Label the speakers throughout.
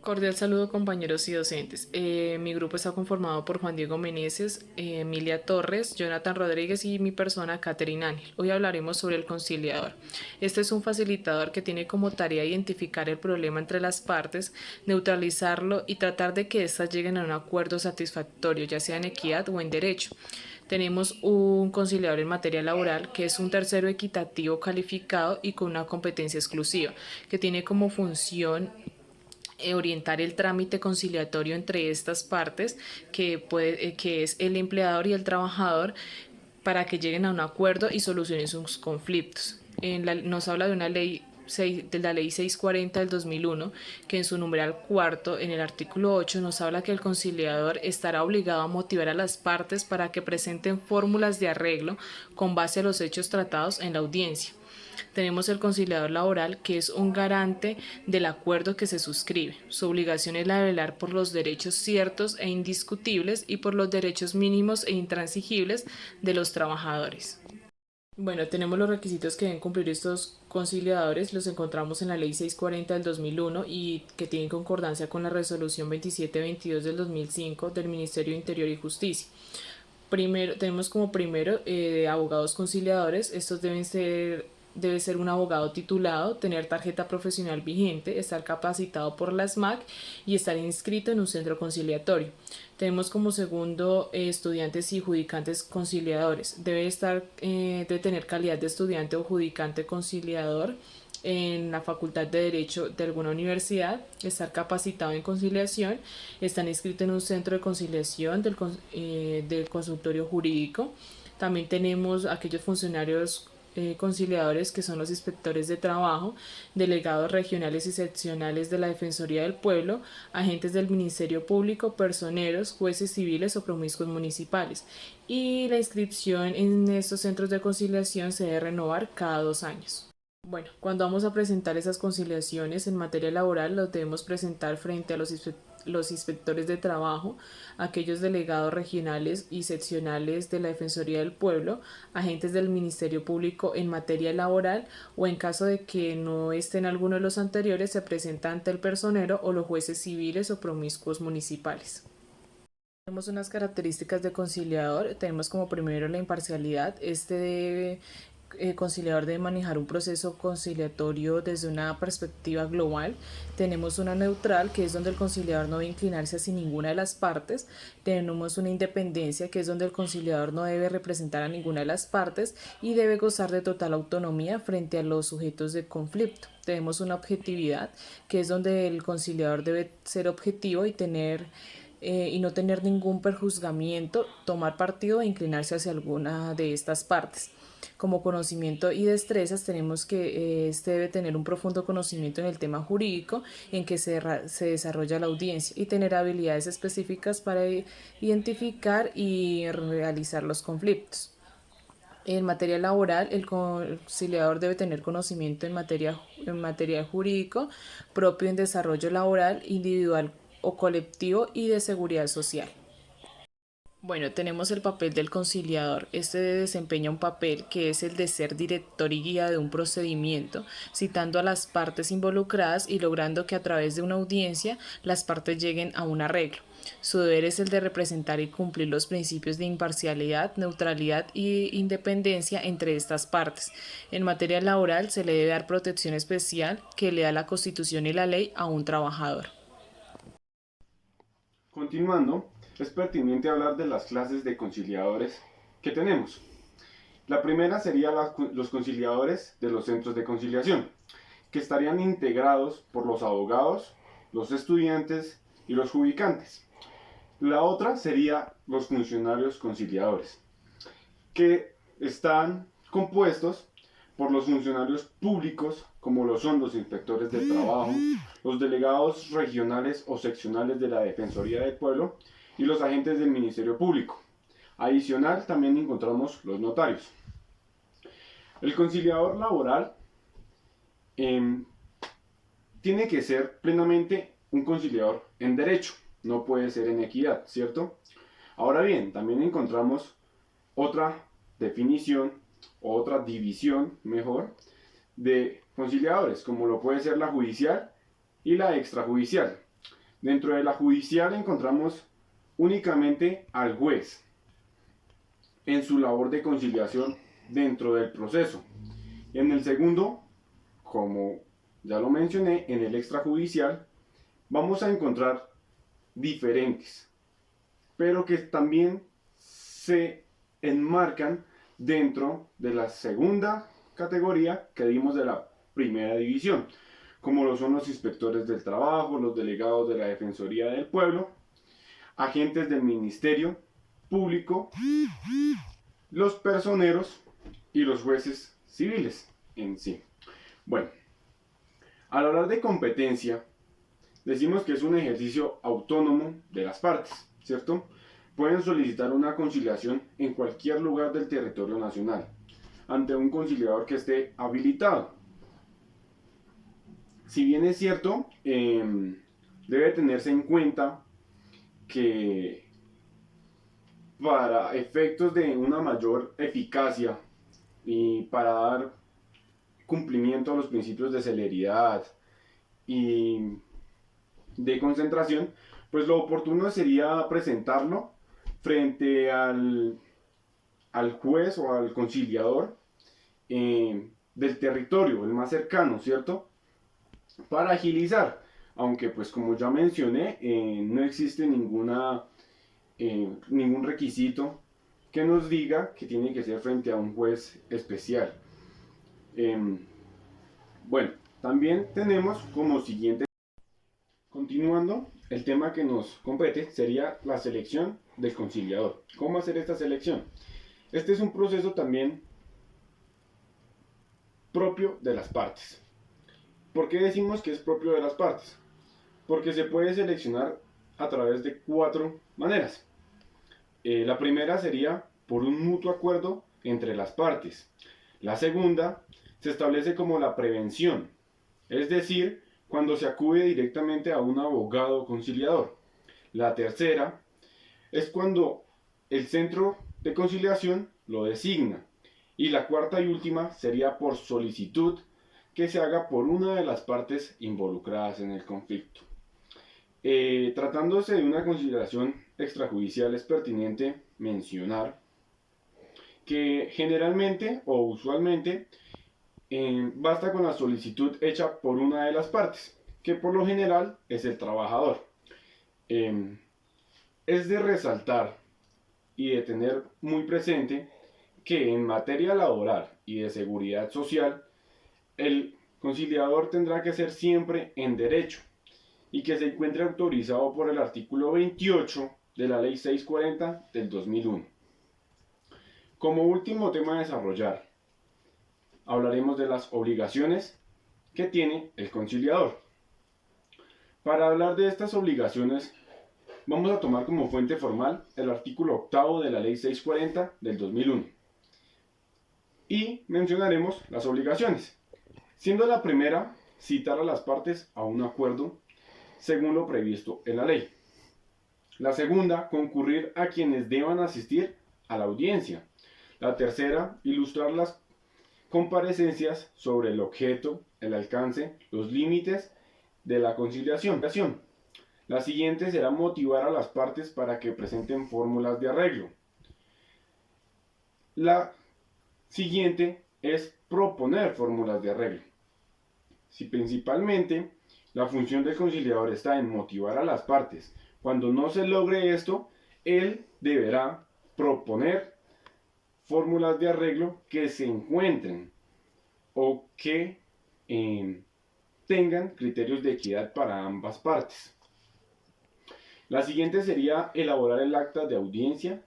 Speaker 1: Cordial saludo compañeros y docentes. Mi grupo está conformado por Juan Diego Meneses, Emilia Torres, Jonathan Rodríguez y mi persona, Catherine Ángel. Hoy hablaremos sobre el conciliador. Este es un facilitador que tiene como tarea identificar el problema entre las partes, neutralizarlo y tratar de que éstas lleguen a un acuerdo satisfactorio, ya sea en equidad o en derecho. Tenemos un conciliador en materia laboral que es un tercero equitativo calificado y con una competencia exclusiva, que tiene como función orientar el trámite conciliatorio entre estas partes, que es el empleador y el trabajador, para que lleguen a un acuerdo y solucionen sus conflictos. Nos habla de una ley de la ley 640 del 2001, que en su numeral cuarto, en el artículo 8, nos habla que el conciliador estará obligado a motivar a las partes para que presenten fórmulas de arreglo con base a los hechos tratados en la audiencia. Tenemos el conciliador laboral, que es un garante del acuerdo que se suscribe. Su obligación es la de velar por los derechos ciertos e indiscutibles y por los derechos mínimos e intransigibles de los trabajadores. Bueno, tenemos los requisitos que deben cumplir estos conciliadores, los encontramos en la Ley 640 del 2001 y que tienen concordancia con la Resolución 2722 del 2005 del Ministerio de Interior y Justicia. Primero, tenemos como primero abogados conciliadores. Estos debe ser un abogado titulado, tener tarjeta profesional vigente, estar capacitado por la SMAC y estar inscrito en un centro conciliatorio. Tenemos como segundo estudiantes y judicantes conciliadores. Debe tener calidad de estudiante o judicante conciliador en la Facultad de Derecho de alguna universidad, estar capacitado en conciliación, están inscritos en un centro de conciliación del consultorio jurídico. También tenemos aquellos funcionarios conciliadores, que son los inspectores de trabajo, delegados regionales y seccionales de la Defensoría del Pueblo, agentes del Ministerio Público, personeros, jueces civiles o promiscuos municipales. Y la inscripción en estos centros de conciliación se debe renovar cada 2 años. Bueno, cuando vamos a presentar esas conciliaciones en materia laboral, los debemos presentar frente a los inspectores de trabajo, aquellos delegados regionales y seccionales de la Defensoría del Pueblo, agentes del Ministerio Público en materia laboral, o en caso de que no estén alguno de los anteriores, se presenta ante el personero o los jueces civiles o promiscuos municipales. Tenemos unas características de conciliador. Tenemos como primero la imparcialidad. Conciliador debe manejar un proceso conciliatorio desde una perspectiva global. Tenemos una neutral, que es donde el conciliador no debe inclinarse hacia ninguna de las partes. Tenemos una independencia, que es donde el conciliador no debe representar a ninguna de las partes y debe gozar de total autonomía frente a los sujetos de conflicto. Tenemos una objetividad, que es donde el conciliador debe ser objetivo y no tener ningún perjuzgamiento, tomar partido e inclinarse hacia alguna de estas partes. Como conocimiento y destrezas, tenemos que este debe tener un profundo conocimiento en el tema jurídico en que se desarrolla la audiencia, y tener habilidades específicas para identificar y realizar los conflictos. En materia laboral, el conciliador debe tener conocimiento en materia jurídico propio en desarrollo laboral, individual o colectivo, y de seguridad social. Bueno, tenemos el papel del conciliador. Este desempeña un papel que es el de ser director y guía de un procedimiento, citando a las partes involucradas y logrando que a través de una audiencia las partes lleguen a un arreglo. Su deber es el de representar y cumplir los principios de imparcialidad, neutralidad e independencia entre estas partes. En materia laboral se le debe dar protección especial que le da la Constitución y la ley a un trabajador.
Speaker 2: Continuando, es pertinente hablar de las clases de conciliadores que tenemos. La primera sería los conciliadores de los centros de conciliación, que estarían integrados por los abogados, los estudiantes y los judicantes. La otra sería los funcionarios conciliadores, que están compuestos por los funcionarios públicos, como lo son los inspectores de trabajo, los delegados regionales o seccionales de la Defensoría del Pueblo y los agentes del Ministerio Público. Adicional, también encontramos los notarios. El conciliador laboral eh, tiene que ser plenamente un conciliador en derecho, no puede ser en equidad, ¿cierto? Ahora bien, también encontramos otra definición, otra división, mejor, de conciliadores, como lo puede ser la judicial y la extrajudicial. Dentro de la judicial encontramos únicamente al juez en su labor de conciliación dentro del proceso. En el segundo, como ya lo mencioné, en el extrajudicial, vamos a encontrar diferentes, pero que también se enmarcan dentro de la segunda categoría que dimos de la primera división, como lo son los inspectores del trabajo, los delegados de la Defensoría del Pueblo, agentes del Ministerio Público, los personeros y los jueces civiles en sí. Bueno, al hablar de competencia, decimos que es un ejercicio autónomo de las partes, ¿cierto? Pueden solicitar una conciliación en cualquier lugar del territorio nacional, ante un conciliador que esté habilitado. Si bien es cierto, debe tenerse en cuenta que para efectos de una mayor eficacia y para dar cumplimiento a los principios de celeridad y de concentración, pues lo oportuno sería presentarlo frente al juez o al conciliador del territorio, el más cercano, ¿cierto? Para agilizar, aunque pues como ya mencioné, no existe ningún requisito que nos diga que tiene que ser frente a un juez especial. Bueno, también tenemos como siguiente, continuando, el tema que nos compete sería la selección del conciliador. ¿Cómo hacer esta selección? Este es un proceso también propio de las partes. ¿Por qué decimos que es propio de las partes? Porque se puede seleccionar a través de 4 maneras. La primera sería por un mutuo acuerdo entre las partes. La segunda se establece como la prevención, es decir, cuando se acude directamente a un abogado conciliador. La tercera es cuando el centro de conciliación lo designa. Y la cuarta y última sería por solicitud que se haga por una de las partes involucradas en el conflicto. Tratándose de una conciliación extrajudicial, es pertinente mencionar que generalmente o usualmente basta con la solicitud hecha por una de las partes, que por lo general es el trabajador. Es de resaltar y de tener muy presente que en materia laboral y de seguridad social, el conciliador tendrá que ser siempre en derecho y que se encuentre autorizado por el artículo 28 de la Ley 640 del 2001. Como último tema a desarrollar, hablaremos de las obligaciones que tiene el conciliador. Para hablar de estas obligaciones, vamos a tomar como fuente formal el artículo 8 de la Ley 640 del 2001. Y mencionaremos las obligaciones, siendo la primera citar a las partes a un acuerdo según lo previsto en la ley. La segunda, concurrir a quienes deban asistir a la audiencia. La tercera, ilustrar las comparecencias sobre el objeto, el alcance, los límites de la conciliación. La siguiente será motivar a las partes para que presenten fórmulas de arreglo. La siguiente es proponer fórmulas de arreglo. Si principalmente la función del conciliador está en motivar a las partes, cuando no se logre esto, él deberá proponer fórmulas de arreglo que se encuentren o que tengan criterios de equidad para ambas partes. La siguiente sería elaborar el acta de audiencia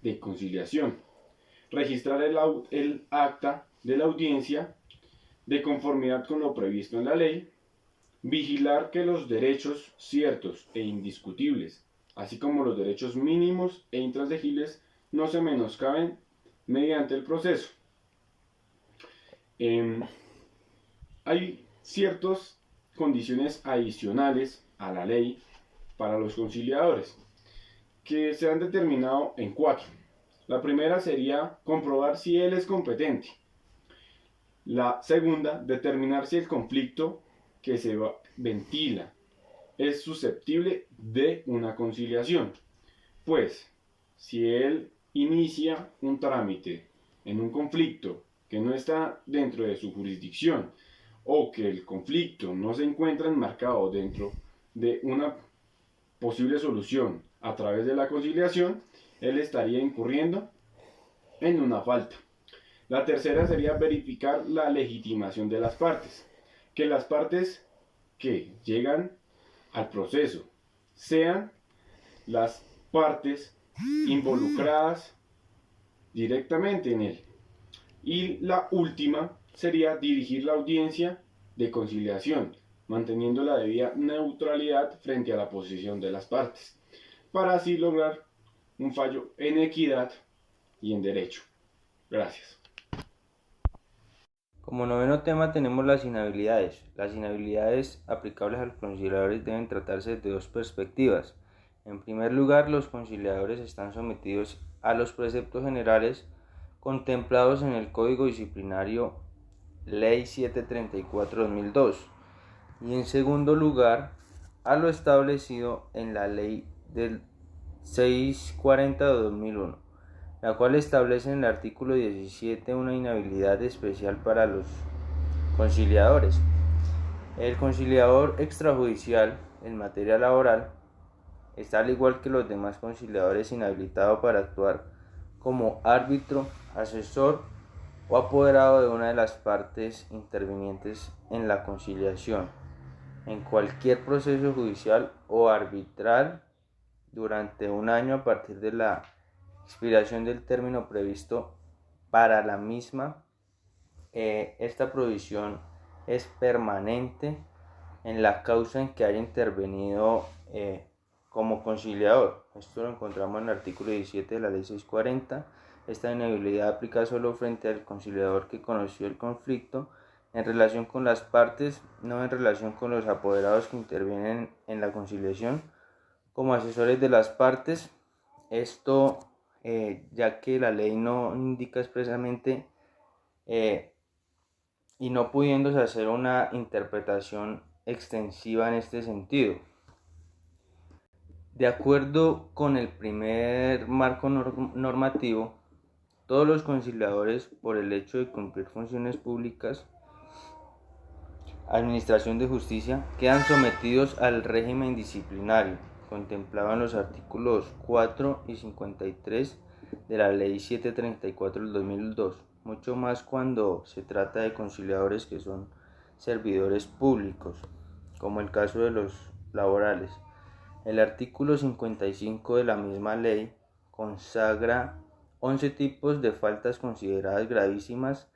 Speaker 2: de conciliación, registrar el acta de la audiencia de conformidad con lo previsto en la ley, vigilar que los derechos ciertos e indiscutibles, así como los derechos mínimos e intransigibles, no se menoscaben mediante el proceso. Hay ciertas condiciones adicionales a la ley para los conciliadores que se han determinado en 4. La primera sería comprobar si él es competente. La segunda, determinar si el conflicto que se ventila es susceptible de una conciliación. Pues, si él inicia un trámite en un conflicto que no está dentro de su jurisdicción o que el conflicto no se encuentra enmarcado dentro de una posible solución a través de la conciliación, él estaría incurriendo en una falta. La tercera sería verificar la legitimación de las partes. Que las partes que llegan al proceso sean las partes involucradas directamente en él. Y la última sería dirigir la audiencia de conciliación, manteniendo la debida neutralidad frente a la posición de las partes, para así lograr un fallo en equidad y en derecho. Gracias.
Speaker 3: Como noveno tema tenemos las inhabilidades. Las inhabilidades aplicables a los conciliadores deben tratarse desde dos perspectivas. En primer lugar, los conciliadores están sometidos a los preceptos generales contemplados en el Código Disciplinario Ley 734/2002 y en segundo lugar, a lo establecido en la Ley del 640/2001, la cual establece en el artículo 17 una inhabilidad especial para los conciliadores. El conciliador extrajudicial en materia laboral está, al igual que los demás conciliadores, inhabilitado para actuar como árbitro, asesor o apoderado de una de las partes intervinientes en la conciliación, en cualquier proceso judicial o arbitral durante un año a partir de la expiración del término previsto para la misma. Esta provisión es permanente en la causa en que haya intervenido como conciliador. Esto lo encontramos en el artículo 17 de la ley 640. Esta inhabilidad aplica solo frente al conciliador que conoció el conflicto en relación con las partes, no en relación con los apoderados que intervienen en la conciliación como asesores de las partes. Esto ya que la ley no indica expresamente y no pudiéndose hacer una interpretación extensiva en este sentido. De acuerdo con el primer marco normativo, todos los conciliadores, por el hecho de cumplir funciones públicas, administración de justicia, quedan sometidos al régimen disciplinario contemplado en los artículos 4 y 53 de la Ley 734 del 2002, mucho más cuando se trata de conciliadores que son servidores públicos, como el caso de los laborales. El artículo 55 de la misma ley consagra 11 tipos de faltas consideradas gravísimas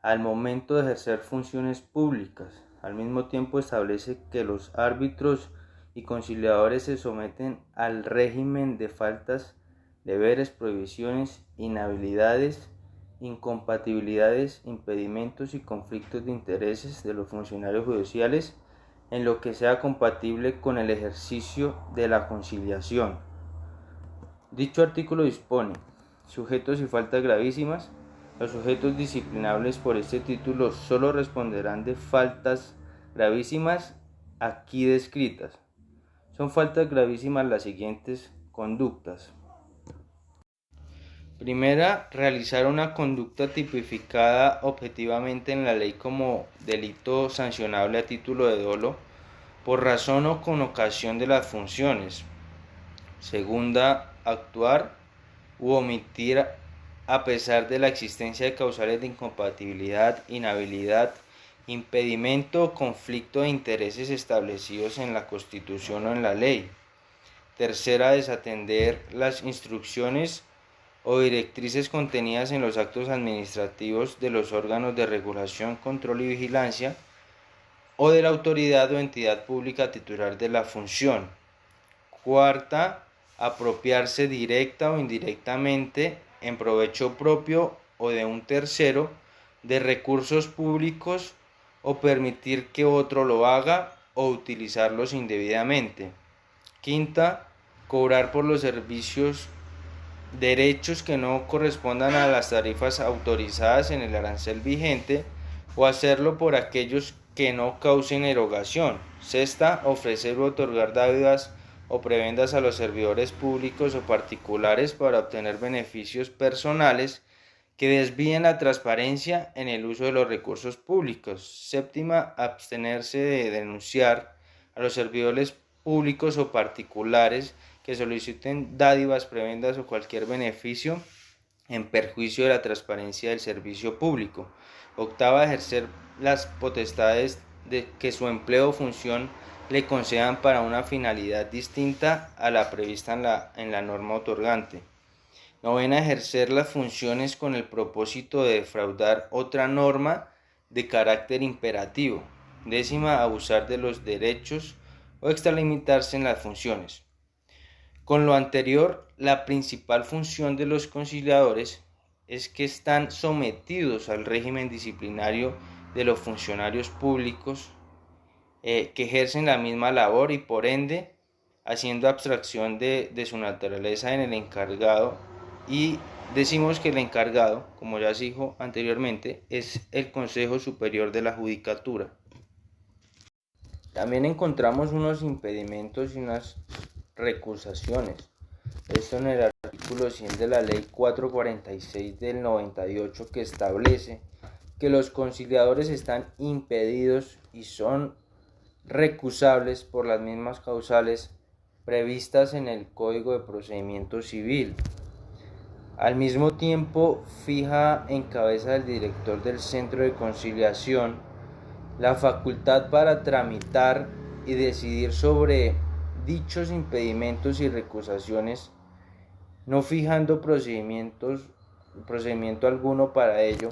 Speaker 3: al momento de ejercer funciones públicas. Al mismo tiempo establece que los árbitros y conciliadores se someten al régimen de faltas, deberes, prohibiciones, inhabilidades, incompatibilidades, impedimentos y conflictos de intereses de los funcionarios judiciales en lo que sea compatible con el ejercicio de la conciliación. Dicho artículo dispone: sujetos y faltas gravísimas. Los sujetos disciplinables por este título solo responderán de faltas gravísimas aquí descritas. Son faltas gravísimas las siguientes conductas. Primera, realizar una conducta tipificada objetivamente en la ley como delito sancionable a título de dolo por razón o con ocasión de las funciones. Segunda, actuar u omitir a pesar de la existencia de causales de incompatibilidad, inhabilidad, impedimento o conflicto de intereses establecidos en la Constitución o en la ley. Tercera, desatender las instrucciones o directrices contenidas en los actos administrativos de los órganos de regulación, control y vigilancia o de la autoridad o entidad pública titular de la función. Cuarta, apropiarse directa o indirectamente en provecho propio o de un tercero de recursos públicos o permitir que otro lo haga o utilizarlos indebidamente. Quinta, cobrar por los servicios derechos que no correspondan a las tarifas autorizadas en el arancel vigente o hacerlo por aquellos que no causen erogación. Sexta, ofrecer u otorgar dádivas o prebendas a los servidores públicos o particulares para obtener beneficios personales que desvíen la transparencia en el uso de los recursos públicos. Séptima, abstenerse de denunciar a los servidores públicos o particulares que soliciten dádivas, prebendas o cualquier beneficio en perjuicio de la transparencia del servicio público. Octava, ejercer las potestades de que su empleo o función le concedan para una finalidad distinta a la prevista en la norma otorgante. Novena, ejercer las funciones con el propósito de defraudar otra norma de carácter imperativo. Décima, abusar de los derechos o extralimitarse en las funciones. Con lo anterior, la principal función de los conciliadores es que están sometidos al régimen disciplinario de los funcionarios públicos que ejercen la misma labor y por ende haciendo abstracción de su naturaleza en el encargado, y decimos que el encargado, como ya se dijo anteriormente, es el Consejo Superior de la Judicatura. También encontramos unos impedimentos y unas recusaciones. Esto en el artículo 100 de la Ley 446 del 98, que establece que los conciliadores están impedidos y son recusables por las mismas causales previstas en el Código de Procedimiento Civil. Al mismo tiempo, fija en cabeza del director del Centro de Conciliación la facultad para tramitar y decidir sobre dichos impedimentos y recusaciones, no fijando procedimiento alguno para ello,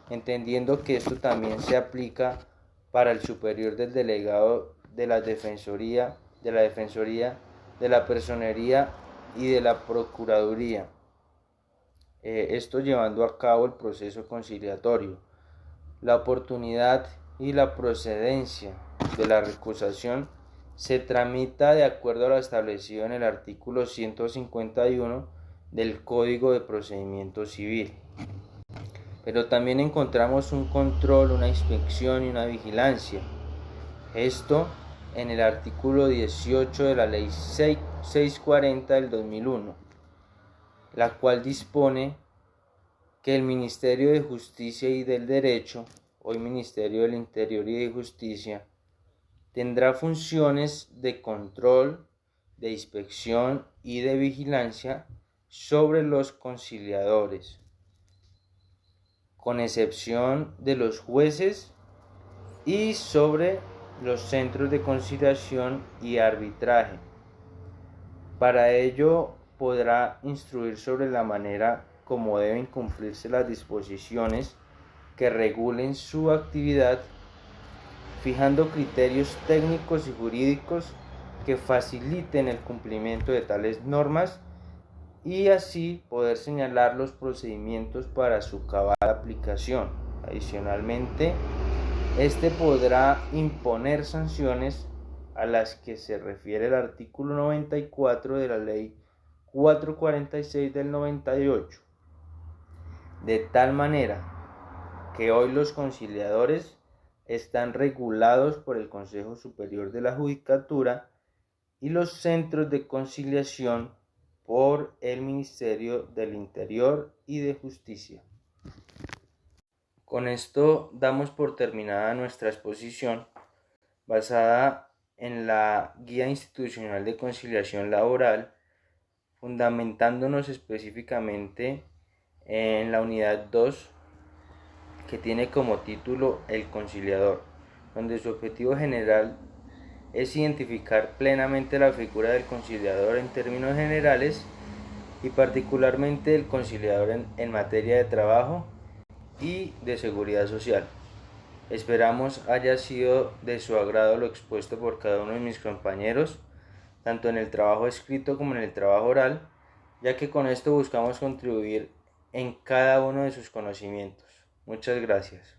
Speaker 3: entendiendo que esto también se aplica para el superior del delegado de la Defensoría, de la Personería y de la Procuraduría. Esto llevando a cabo el proceso conciliatorio. La oportunidad y la procedencia de la recusación se tramita de acuerdo a lo establecido en el artículo 151 del Código de Procedimiento Civil. Pero también encontramos un control, una inspección y una vigilancia. Esto en el artículo 18 de la Ley 640 del 2001, la cual dispone que el Ministerio de Justicia y del Derecho, hoy Ministerio del Interior y de Justicia, tendrá funciones de control, de inspección y de vigilancia sobre los conciliadores, con excepción de los jueces, y sobre los centros de conciliación y arbitraje. Para ello podrá instruir sobre la manera como deben cumplirse las disposiciones que regulen su actividad, fijando criterios técnicos y jurídicos que faciliten el cumplimiento de tales normas y así poder señalar los procedimientos para su cabal aplicación. Adicionalmente, este podrá imponer sanciones a las que se refiere el artículo 94 de la Ley 446 del 98, de tal manera que hoy los conciliadores están regulados por el Consejo Superior de la Judicatura y los centros de conciliación por el Ministerio del Interior y de Justicia. Con esto damos por terminada nuestra exposición basada en la Guía Institucional de Conciliación Laboral, fundamentándonos específicamente en la unidad 2, que tiene como título El conciliador, donde su objetivo general es identificar plenamente la figura del conciliador en términos generales y particularmente el conciliador en materia de trabajo y de seguridad social. Esperamos haya sido de su agrado lo expuesto por cada uno de mis compañeros, tanto en el trabajo escrito como en el trabajo oral, ya que con esto buscamos contribuir en cada uno de sus conocimientos. Muchas gracias.